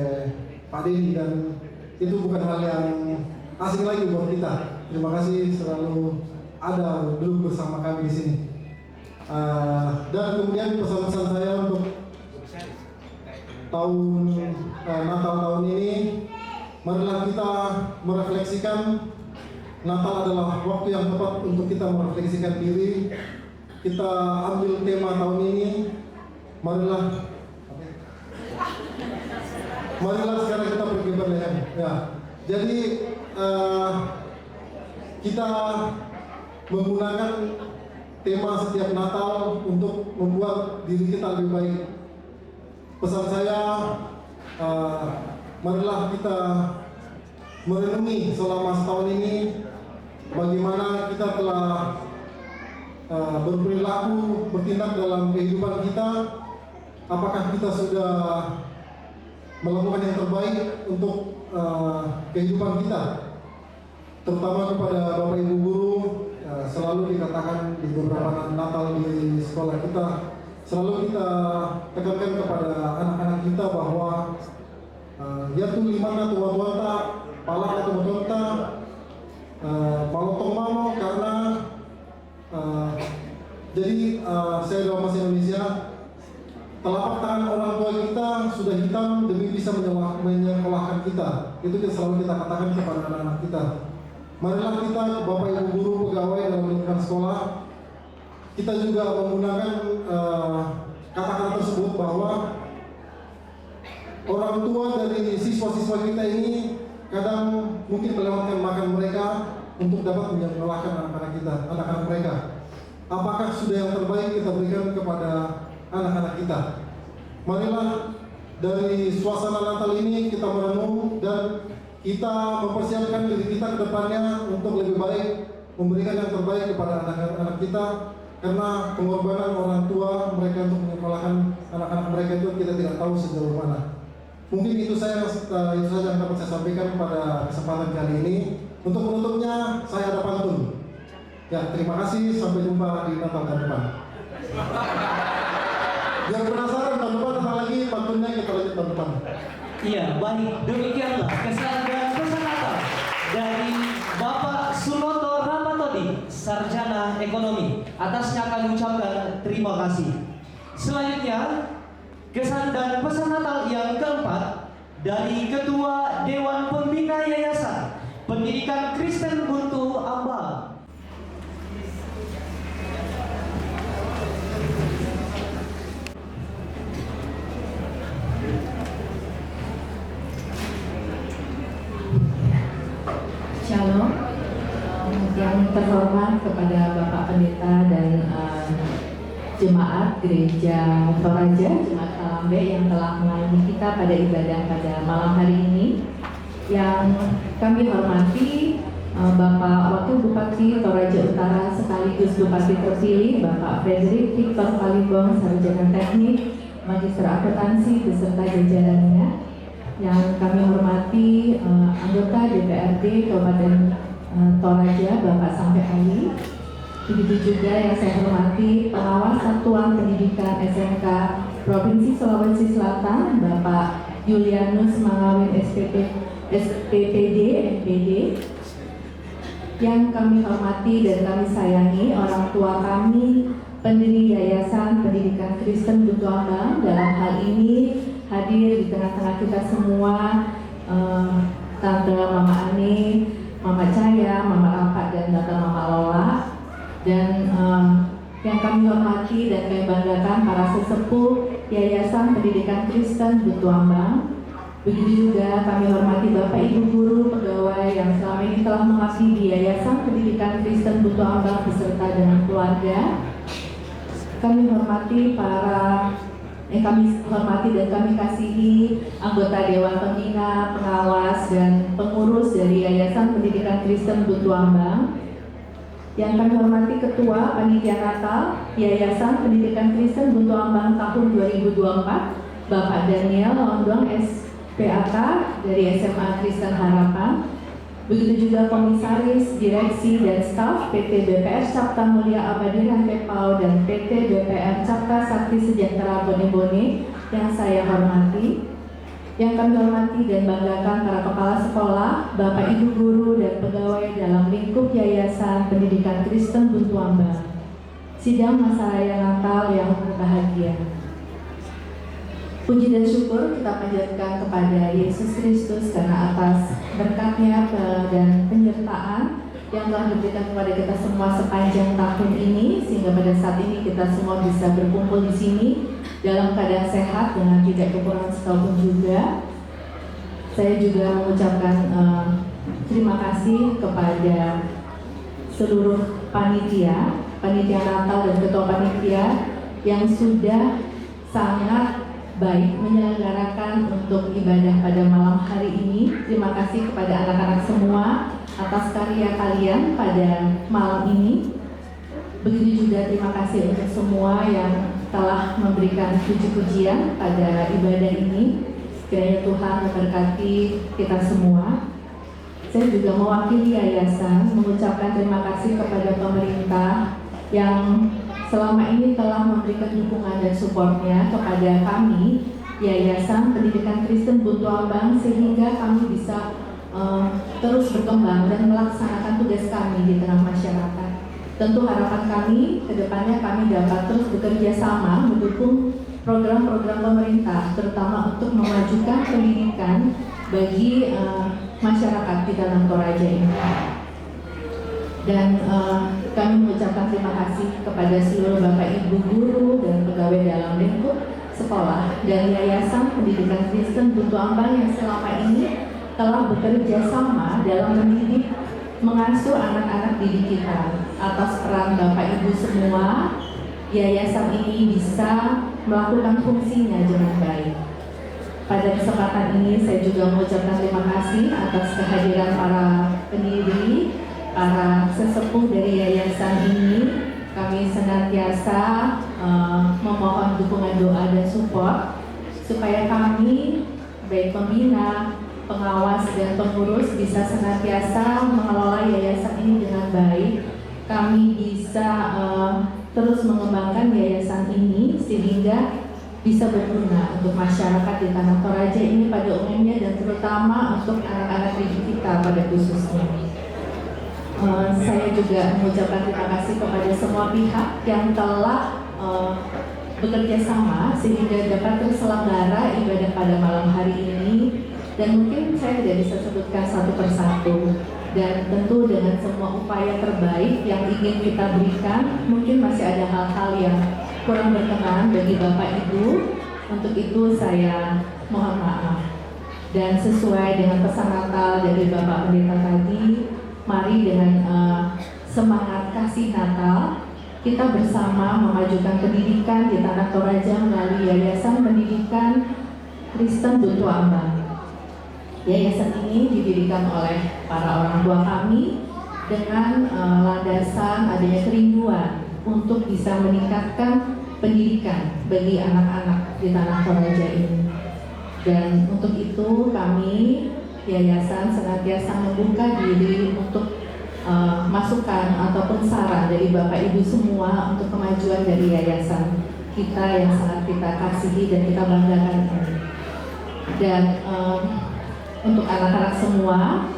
Pak Denny, dan itu bukan hal yang asing lagi buat kita. Terima kasih selalu ada duduk bersama kami di sini. Dan kemudian pesan-pesan saya untuk tahun Natal tahun ini, marilah kita merefleksikan. Natal adalah waktu yang tepat untuk kita merefleksikan diri. Kita ambil tema tahun ini, marilah sekarang kita pergi Bethlehem. Ya, jadi kita menggunakan tema setiap Natal untuk membuat diri kita lebih baik. Pesan saya, marilah kita merenungi selama setahun ini bagaimana kita telah berperilaku, bertindak dalam kehidupan kita. Apakah kita sudah melakukan yang terbaik untuk kehidupan kita, terutama kepada Bapak Ibu Guru. Selalu dikatakan di beberapa Natal di sekolah kita, selalu kita tekankan kepada anak-anak kita bahwa yaitu limana tua-tuanta, palaka tua-tuanta, palotong mamo karena jadi saya dalam bahasa Indonesia, telapak tangan orang tua kita sudah hitam demi bisa menyekolahkan kita. Itu selalu kita katakan kepada anak-anak kita. Marilah kita, Bapak Ibu guru, pegawai dalam lingkungan sekolah, kita juga menggunakan kata-kata tersebut bahwa orang tua dari siswa-siswa kita ini kadang mungkin melewatkan makan mereka untuk dapat menyekolahkan anak-anak kita, anak-anak mereka. Apakah sudah yang terbaik kita berikan kepada anak-anak kita? Marilah dari suasana Natal ini kita merenung dan kita mempersiapkan diri kita ke depannya untuk lebih baik memberikan yang terbaik kepada anak-anak kita, karena pengorbanan orang tua mereka untuk menyekolahkan anak-anak mereka itu kita tidak tahu sejauh mana. Mungkin itu saja yang dapat saya sampaikan pada kesempatan kali ini. Untuk menutupnya saya ada pantun. Ya, terima kasih, sampai jumpa di Natal tahun depan. Yang penasaran tahun depan datang lagi, pantunnya kita lanjut tahun depan. Iya, baik. Demikianlah kesan dan pesan Natal dari Bapak Sunoto Ramatodi, Sarjana Ekonomi. Atasnya kami ucapkan terima kasih. Selanjutnya, kesan dan pesan Natal yang keempat dari Ketua Dewan Pembina Yayasan Pendidikan Kristen Buntu Ambang. Shalom, yang terhormat kepada Bapak Pendeta dan jemaat Gereja Toraja, Jemaat Kalambe yang telah melayani kita pada ibadah pada malam hari ini. Yang kami hormati Bapak Wakil Bupati Toraja Utara sekaligus Bupati terpilih Bapak Frederick Victor Palibong, Sarjana Teknik, Magister Akuntansi beserta jajarannya. Yang kami hormati anggota DPRD Kabupaten Toraja Bapak Sampai Ali. Begitu juga yang saya hormati pengawas Satuan Pendidikan SMK Provinsi Sulawesi Selatan Bapak Julianus Mangawin SPPD MPD. Yang kami hormati dan kami sayangi orang tua kami, pendiri Yayasan Pendidikan Kristen Buntu Ambang, dalam hal ini hadir di tengah-tengah kita semua, Tante Mama Ani, Mama Caya, Mama Rapat, dan Tante Mama Lola. Dan yang kami hormati dan kami banggakan para sesepuh Yayasan Pendidikan Kristen Buntu Ambang. Begitu juga kami hormati Bapak Ibu guru, pegawai yang selama ini telah mengabdi di Yayasan Pendidikan Kristen Buntu Ambang beserta dengan keluarga. Kami hormati kami hormati dan kami kasihi anggota Dewan Pembina, pengawas, dan pengurus dari Yayasan Pendidikan Kristen Buntu Ambang. Yang kami hormati Ketua Panitia Natal Yayasan Pendidikan Kristen Buntu Ambang tahun 2024, Bapak Daniel Londong SPAK dari SMA Kristen Harapan. Begitu juga Komisaris, Direksi, dan Staf PT BPR Sabta Mulia Abadiran Pepau dan PT BPR Sabta Sakti Sejahtera Bone-Bone yang saya hormati. Yang kami hormati dan banggakan para kepala sekolah, Bapak Ibu guru, dan pegawai dalam lingkup Yayasan Pendidikan Kristen Buntu Ambang. Sidang Masa Raya Natal yang berbahagia. Puji dan syukur kita panjatkan kepada Yesus Kristus karena atas berkat-Nya dan penyertaan yang telah diberikan kepada kita semua sepanjang tahun ini, sehingga pada saat ini kita semua bisa berkumpul di sini dalam keadaan sehat dengan tidak kekurangan sekalipun juga. Saya juga mengucapkan terima kasih kepada seluruh panitia Natal dan ketua panitia yang sudah sangat baik menyelenggarakan untuk ibadah pada malam hari ini. Terima kasih kepada anak-anak semua atas karya kalian pada malam ini. Begitu juga terima kasih untuk semua yang telah memberikan puji-pujian pada ibadah ini. Kiranya Tuhan memberkati kita semua. Saya juga mewakili yayasan mengucapkan terima kasih kepada pemerintah yang selama ini telah memberikan dukungan dan supportnya kepada kami Yayasan Pendidikan Kristen Buntu Ambang sehingga kami bisa terus berkembang dan melaksanakan tugas kami di tengah masyarakat. Tentu harapan kami ke depannya kami dapat terus bekerja sama mendukung program-program pemerintah, terutama untuk memajukan pendidikan bagi masyarakat di dalam Toraja ini. Dan kami mengucapkan terima kasih kepada seluruh Bapak Ibu guru dan pegawai dalam lingkup sekolah dan Yayasan Pendidikan Kristen Buntu Ambang yang selama ini telah bekerja sama dalam mendidik, mengasuh anak-anak didik kita. Atas peran Bapak Ibu semua, yayasan ini bisa melakukan fungsinya dengan baik. Pada kesempatan ini saya juga mengucapkan terima kasih atas kehadiran para pendiri, para sesepuh dari yayasan ini. Kami senantiasa memohon dukungan doa dan support supaya kami, baik pembina, pengawas dan pengurus bisa senantiasa mengelola yayasan ini dengan baik. Kami bisa terus mengembangkan yayasan ini sehingga bisa berguna untuk masyarakat di Tanah Toraja ini pada umumnya dan terutama untuk anak-anak didik kita pada khususnya. Saya juga mengucapkan terima kasih kepada semua pihak yang telah bekerja sama sehingga dapat terselenggara ibadah pada malam hari ini. Dan mungkin saya tidak bisa sebutkan satu persatu. Dan tentu dengan semua upaya terbaik yang ingin kita berikan, mungkin masih ada hal-hal yang kurang berkenan bagi Bapak Ibu. Untuk itu saya mohon maaf. Dan sesuai dengan pesan Natal dari Bapak Pendeta tadi, mari dengan semangat kasih Natal, kita bersama memajukan pendidikan di Tanah Toraja melalui Yayasan Pendidikan Kristen Buntu Ambang. Yayasan ini didirikan oleh para orang tua kami dengan landasan adanya kerinduan untuk bisa meningkatkan pendidikan bagi anak-anak di Tanah Toraja ini. Dan untuk itu kami yayasan senantiasa membuka diri untuk masukan ataupun saran dari Bapak Ibu semua untuk kemajuan dari yayasan kita yang sangat kita kasihi dan kita banggakan ini. Dan untuk anak-anak semua,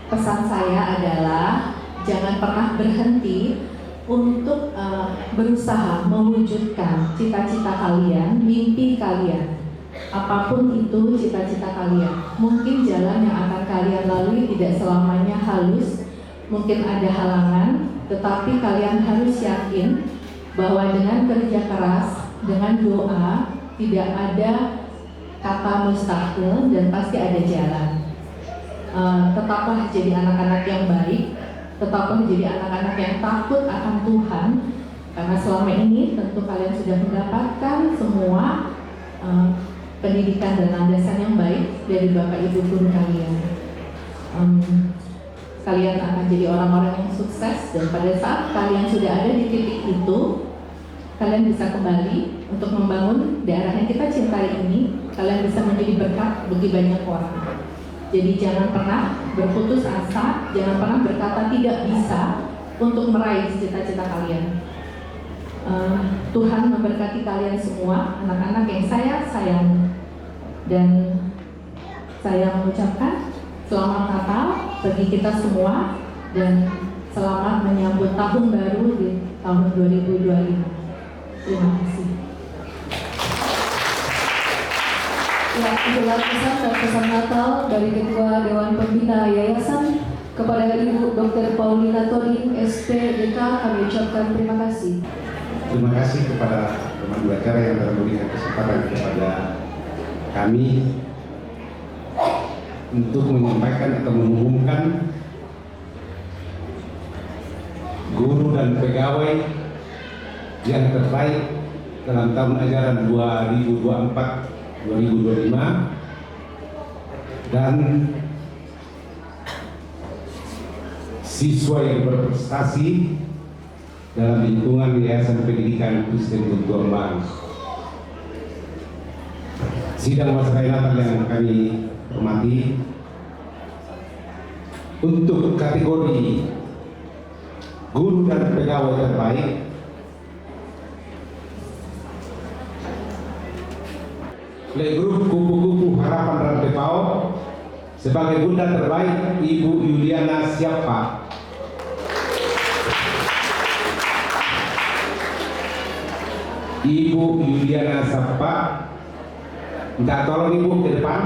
pesan saya adalah jangan pernah berhenti untuk berusaha mewujudkan cita-cita kalian, mimpi kalian. Apapun itu cita-cita kalian. Mungkin jalan yang akan kalian lalui tidak selamanya halus, mungkin ada halangan, tetapi kalian harus yakin bahwa dengan kerja keras, dengan doa, tidak ada kata mustahil dan pasti ada jalan. Tetaplah jadi anak-anak yang baik, tetaplah jadi anak-anak yang takut akan Tuhan, karena selama ini tentu kalian sudah mendapatkan semua pendidikan dan landasan yang baik dari Bapak Ibu guru kalian. Kalian akan jadi orang-orang yang sukses, dan pada saat kalian sudah ada di titik itu, kalian bisa kembali untuk membangun daerah yang kita cintai ini. Kalian bisa menjadi berkat bagi banyak orang. Jadi jangan pernah berputus asa, jangan pernah berkata tidak bisa untuk meraih cita-cita kalian. Tuhan memberkati kalian semua, anak-anak yang saya sayangi. Dan saya mengucapkan selamat Natal bagi kita semua dan selamat menyambut tahun baru di tahun 2025. Terima kasih. Ya, itulah pesan dan pesan Natal dari Ketua Dewan Pembina Yayasan kepada Ibu Dr. Paulina Torin, SPDK. Kami ucapkan terima kasih. Terima kasih kepada pemandu acara yang telah memberikan kesempatan kepada kami untuk menyampaikan atau mengumumkan guru dan pegawai yang terbaik dalam tahun ajaran 2024-2025 dan siswa yang berprestasi dalam lingkungan Yayasan Pendidikan Kristen Buntu Ambang. Sidang Masyarakat Natal yang kami hormati, untuk kategori guru dan pegawai terbaik oleh grup Kupu-Kupu Harapan Rantepao sebagai bunda terbaik Ibu Yuliana Siapa. Ibu Yuliana Siapa, minta tolong Ibu ke depan.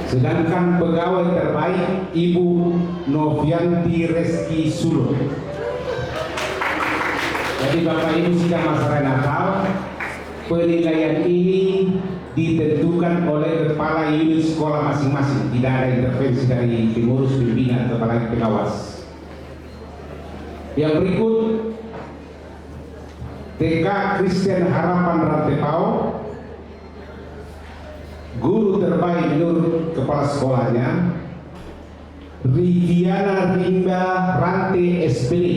Sedangkan pegawai terbaik Ibu Novianti Reski Sulu. Jadi Bapak Ibu sidang masyarakat Natal, penilaian ini ditentukan oleh kepala unit sekolah masing-masing, tidak ada intervensi dari pengurus pimpinan atau apalagi pengawas. Yang berikut, TK Kristen Harapan Rantepao, guru terbaik menurut kepala sekolahnya Riviana Rimba Rante SPD.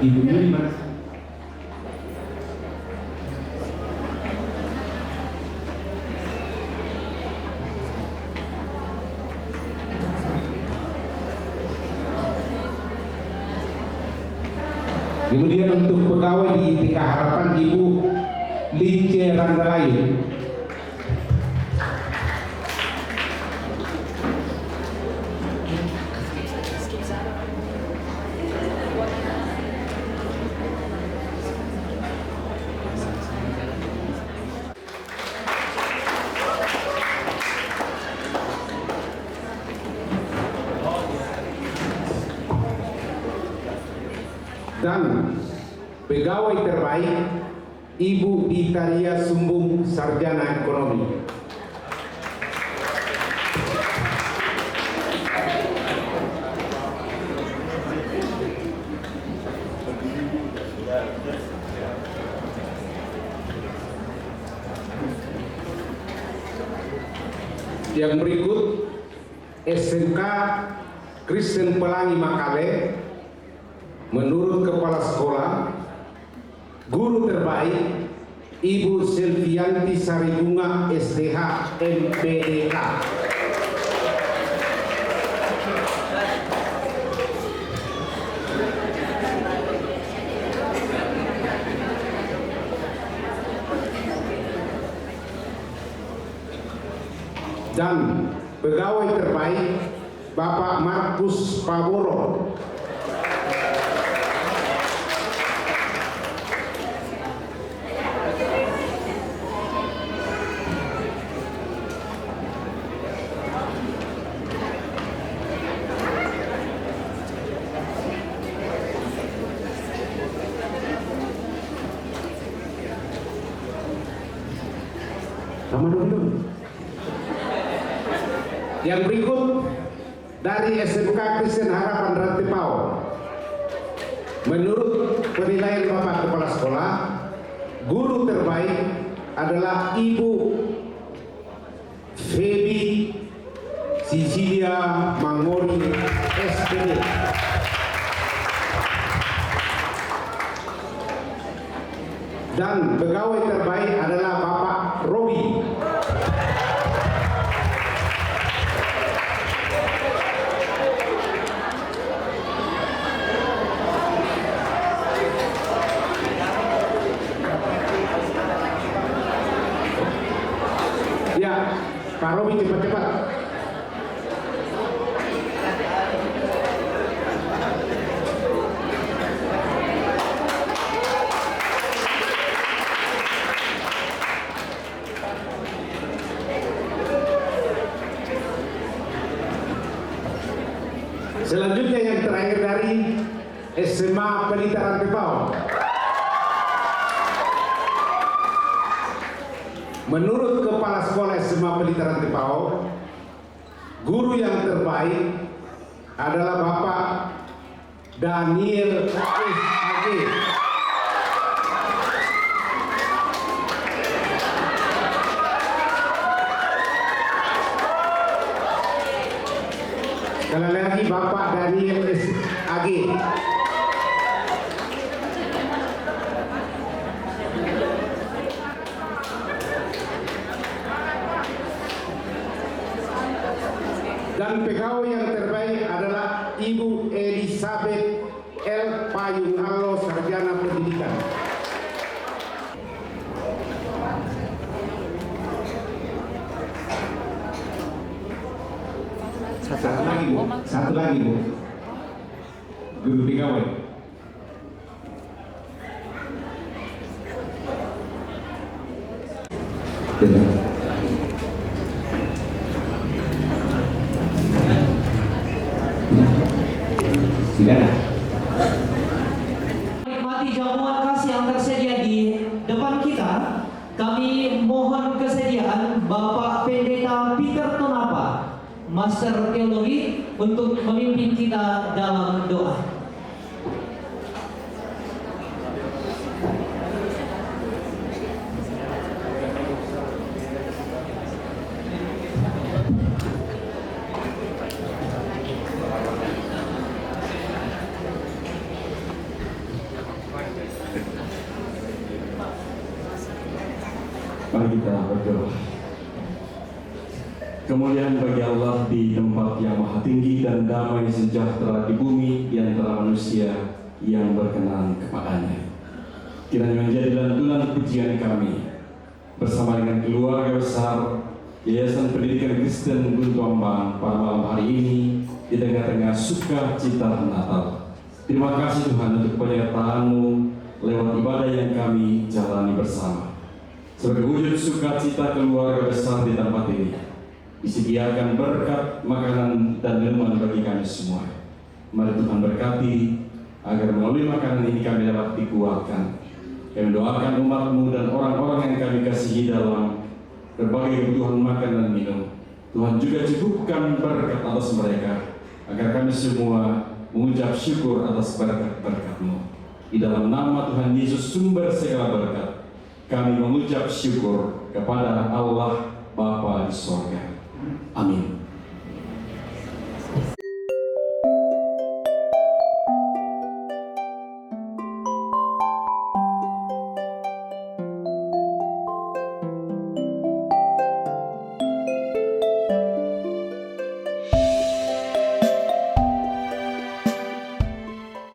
Ibunya di mana? Kemudian untuk pegawai di TK Harapan Ibu Lince Randalayu. Dan pegawai terbaik Ibu Ditaria Sumbung Sarjana Ekonomi. Yang berikut SMK Kristen Pelangi Makale. Menurut kepala sekolah, guru terbaik Ibu Selvianti Saribunga SDH MPDK. Dan pegawai terbaik Bapak Markus Paboro. Yang berikut dari SMK Kristen Harapan Rantepao. Menurut penilaian Bapak Kepala Sekolah, guru terbaik adalah Ibu Feby Cecilia Mangori SPD. Dan pegawai terbaik adalah Bapak Robi. Ya, Pak Robi cepat-cepat. Selanjutnya yang terakhir dari SMA Pelita Rantepao. Menurut Kepala Sekolah SMA Pelita Rantepao, guru yang terbaik adalah Bapak Daniel S.A.G. Sekali lagi Bapak Daniel S.A.G. Dan dan pegawai yang terbaik adalah Ibu Elizabeth L. Payung Halo, Sarjana Pendidikan. Satu lagi Bu, guru pegawai. Menikmati jamuan khas yang tersedia di depan kita, kami mohon kesediaan Bapak Pendeta Peter Tonapa, Master Teologi, untuk memimpin kita dalam doa. Mari kita berdoa. Kemuliaan bagi Allah di tempat yang maha tinggi dan damai sejahtera di bumi di antara manusia yang berkenan kepadanya. Kiranya menjadi lantunan pujian kami bersama dengan keluarga besar Yayasan Pendidikan Kristen Buntu Ambang pada malam hari ini di tengah-tengah sukacita Natal. Terima kasih Tuhan untuk penyertaan-Mu lewat ibadah yang kami jalani bersama. Sebagai wujud sukacita keluarga besar di tempat ini, disediakan berkat makanan dan minuman bagi kami semua. Mari Tuhan berkati agar melalui makanan ini kami dapat dikuatkan. Kami doakan umat-Mu dan orang-orang yang kami kasihi dalam berbagai kebutuhan makan dan minum. Tuhan juga cukupkan berkat atas mereka, agar kami semua mengucap syukur atas berkat-berkat-Mu. Di dalam nama Tuhan Yesus sumber segala berkat, kami mengucap syukur kepada Allah Bapa di sorga. Amin.